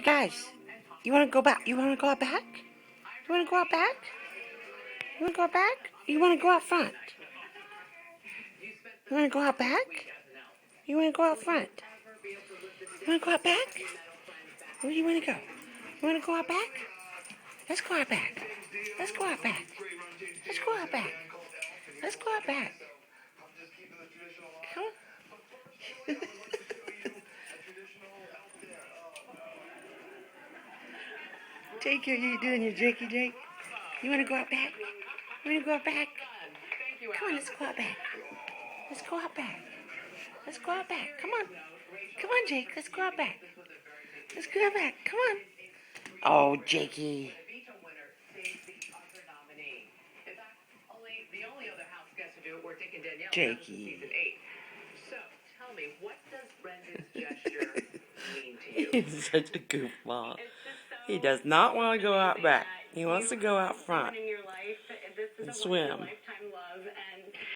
Guys, you want to go back? You want to go out back? You want to go out back? You want to go out back? You want to go out front? You want to go out back? You want to go out front? You want to go out back? Where do you want to go? You want to go out back? Let's go out back. Let's go out back. Let's go out back. Let's go out back. Come on. Jake, you doing your Jakey Jake? You want to go out back? You want to go out back? Come on, let's go out back. Let's go out back. Let's go out back. Come on. Come on, Jake. Let's go out back. Let's go out back. Come on. Oh, Jakey. Jakey. So, tell me, what does Brendan's gesture mean to you? He's such a goofball. He does not want to go out back. He wants to go out front and swim.